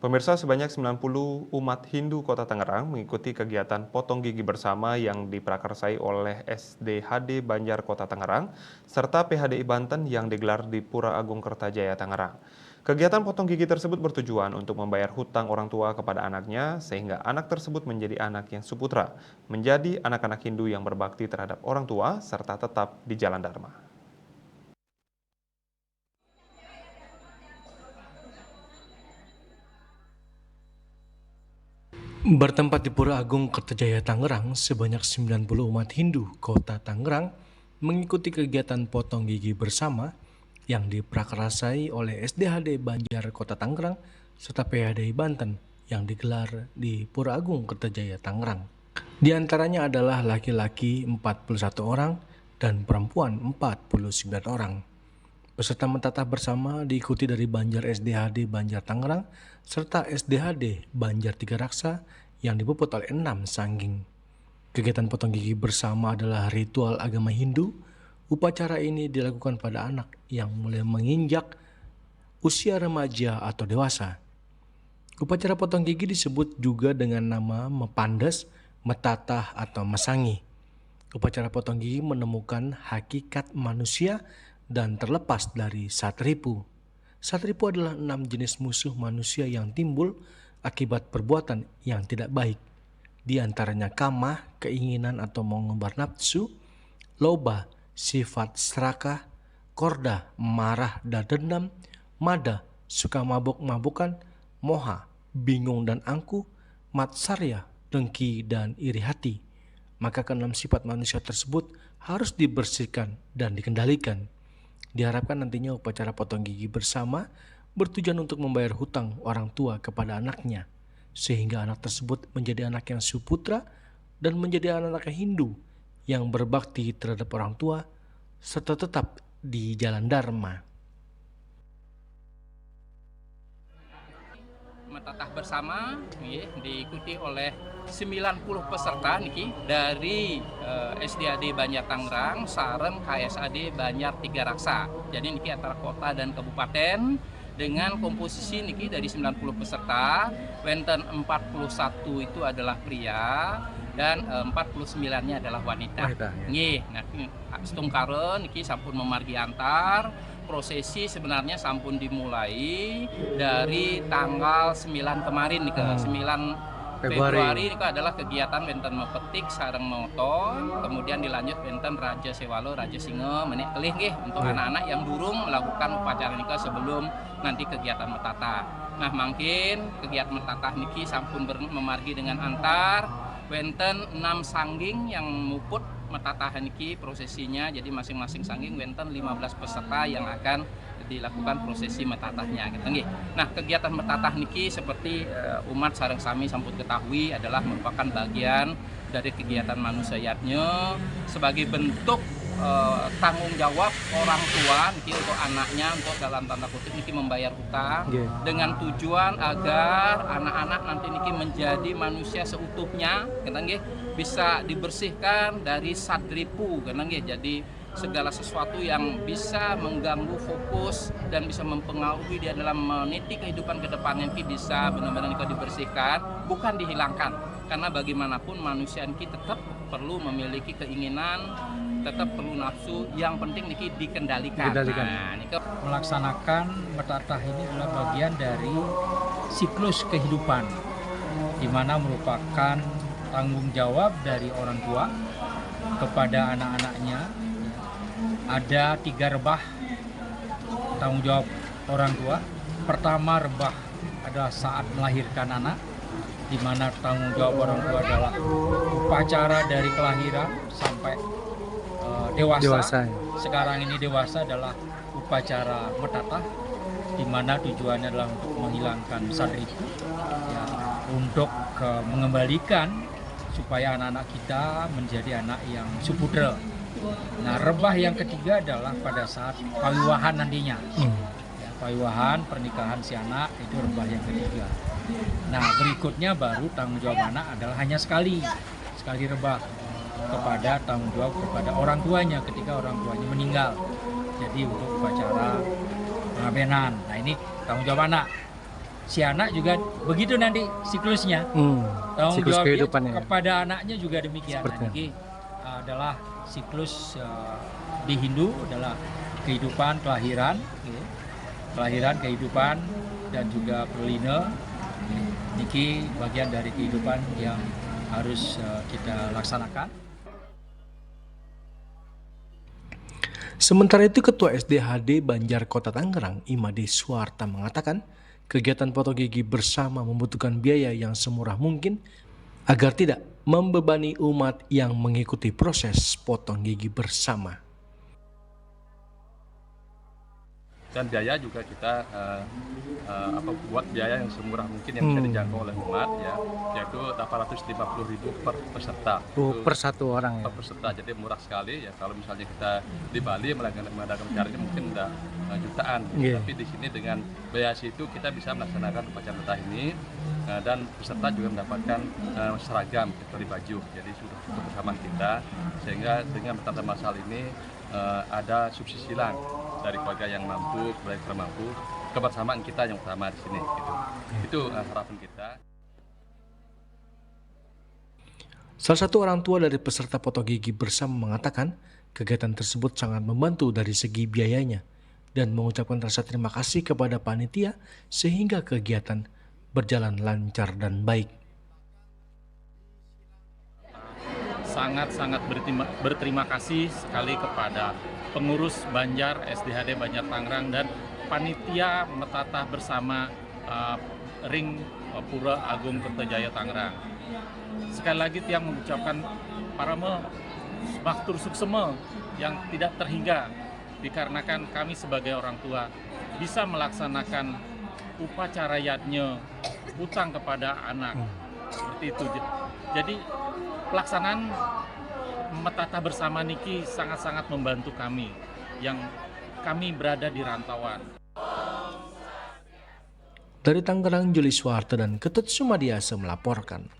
Pemirsa, sebanyak 90 umat Hindu Kota Tangerang mengikuti kegiatan potong gigi bersama yang diprakarsai oleh SDHD Banjar Kota Tangerang serta PHDI Banten yang digelar di Pura Agung Kertajaya Tangerang. Kegiatan potong gigi tersebut bertujuan untuk membayar hutang orang tua kepada anaknya sehingga anak tersebut menjadi anak yang suputra, menjadi anak-anak Hindu yang berbakti terhadap orang tua serta tetap di jalan Dharma. Bertempat di Pura Agung Kertajaya Tangerang, sebanyak 90 umat Hindu Kota Tangerang mengikuti kegiatan potong gigi bersama yang diprakarsai oleh SDHD Banjar Kota Tangerang serta PHDI Banten yang digelar di Pura Agung Kertajaya Tangerang. Di antaranya adalah laki-laki 41 orang dan perempuan 49 orang. Peserta mentatah bersama diikuti dari Banjar SDHD Banjar Tangerang serta SDHD Banjar Tiga Raksa yang dipuput oleh 6 sangging. Kegiatan potong gigi bersama adalah ritual agama Hindu. Upacara ini dilakukan pada anak yang mulai menginjak usia remaja atau dewasa. Upacara potong gigi disebut juga dengan nama mepandes, metatah atau mesangi. Upacara potong gigi menemukan hakikat manusia dan terlepas dari satripu. Satripu adalah 6 jenis musuh manusia yang timbul akibat perbuatan yang tidak baik. Di antaranya kamah, keinginan atau mengumbar nafsu, loba, sifat serakah, korda, marah dan dendam, mada, suka mabuk-mabukan, moha, bingung dan angkuh, matsarya, dengki dan iri hati. Maka keenam sifat manusia tersebut harus dibersihkan dan dikendalikan. Diharapkan nantinya upacara potong gigi bersama bertujuan untuk membayar hutang orang tua kepada anaknya, sehingga anak tersebut menjadi anak yang suputra dan menjadi anak Hindu yang berbakti terhadap orang tua serta tetap di jalan Dharma. Metatah bersama diikuti oleh 90 peserta niki dari SDAD Banjar Tangerang sareng KSAD Banjar Tiga Raksa. Jadi niki antara kota dan kabupaten dengan komposisi niki dari 90 peserta, wenten 41 itu adalah pria dan 49-nya adalah wanita. Nggih, nah setungkaren niki sampun memargi antar. Prosesi sebenarnya sampun dimulai dari tanggal 9 kemarin nih ke 9 Februari itu adalah kegiatan wenten mepetik sareng moton, kemudian dilanjut wenten Raja Sewalo, Raja Singa menik kelih nggih untuk anak-anak yang durung melakukan upacara nikah sebelum nanti kegiatan metata. Nah, mungkin kegiatan metata niki sampun memargi dengan antar wenten 6 sangging yang muput metatah niki prosesinya, jadi masing-masing sangging wenten 15 peserta yang akan dilakukan prosesi metatahnya gitu nggih. Nah, kegiatan metatah niki seperti umat sareng sami sampun ketahui adalah merupakan bagian dari kegiatan manusiatnya sebagai bentuk tanggung jawab orang tua niki untuk anaknya, untuk dalam tanda kutip niki membayar hutang dengan tujuan agar anak-anak nanti niki menjadi manusia seutuhnya gitu nggih, bisa dibersihkan dari sadripu gitu nggih. Jadi segala sesuatu yang bisa mengganggu fokus dan bisa mempengaruhi dia dalam meniti kehidupan ke depannya bisa benar-benar dibersihkan, bukan dihilangkan. Karena bagaimanapun manusia ini tetap perlu memiliki keinginan, tetap perlu nafsu, yang penting niki dikendalikan. Nah, niki melaksanakan metatah ini adalah bagian dari siklus kehidupan, di mana merupakan tanggung jawab dari orang tua kepada anak-anaknya. Ada 3 rebah tanggung jawab orang tua. Pertama, rebah adalah saat melahirkan anak, di mana tanggung jawab orang tua adalah upacara dari kelahiran sampai dewasa. Sekarang ini dewasa adalah upacara metatah, di mana tujuannya adalah untuk menghilangkan sadripu, ya, untuk mengembalikan supaya anak-anak kita menjadi anak yang suputra. Nah, rebah yang ketiga adalah pada saat pawiwahan nantinya. Ya, pawiwahan, pernikahan si anak itu rebah yang ketiga. Nah, berikutnya baru tanggung jawab anak adalah hanya sekali rebah kepada tanggung jawab kepada orang tuanya ketika orang tuanya meninggal. Jadi untuk upacara pengabenan. Nah, ini tanggung jawab anak. si anak juga begitu nanti siklusnya. Tanggung Siklus jawabnya kehidupannya ya. kepada anaknya juga demikian. Seperti Nah, ini adalah siklus di Hindu adalah kehidupan kelahiran, kehidupan dan juga perlina. Niki bagian dari kehidupan yang harus kita laksanakan. Sementara itu, Ketua SDHD Banjar Kota Tangerang, Imade Suwarta mengatakan, kegiatan potong gigi bersama membutuhkan biaya yang semurah mungkin agar tidak membebani umat yang mengikuti proses potong gigi bersama. Dan biaya juga kita buat biaya yang semurah mungkin yang bisa dijangkau oleh umat, ya, yaitu 850.000 per peserta. Per satu orang ya. Per peserta, jadi murah sekali ya. Kalau misalnya kita di Bali mengadakan acara ini mungkin udah jutaan, tapi di sini dengan biaya situ kita bisa melaksanakan upacara petah ini, dan peserta juga mendapatkan seragam seperti baju, jadi sudah kebersamaan kita, sehingga dengan bertanda masal ini ada subsisilan dari keluarga yang mampu, keluarga yang mampu, kebersamaan kita yang utama di sini. Gitu. Itu harapan kita. Salah satu orang tua dari peserta potong gigi bersama mengatakan kegiatan tersebut sangat membantu dari segi biayanya dan mengucapkan rasa terima kasih kepada panitia sehingga kegiatan berjalan lancar dan baik. Sangat-sangat berterima kasih sekali kepada pengurus Banjar SDHD Banjar Tangerang dan panitia Metatah bersama Ring Pura Agung Kertajaya Tangerang. Sekali lagi Tiang mengucapkan parame maktur suksema yang tidak terhingga dikarenakan kami sebagai orang tua bisa melaksanakan upacara yatnya hutang kepada anak seperti itu. Jadi pelaksanaan Metatah bersama niki sangat-sangat membantu kami yang kami berada di rantauan. Dari Tangerang, Juli Suwarta dan Ketut Sumadiasa melaporkan.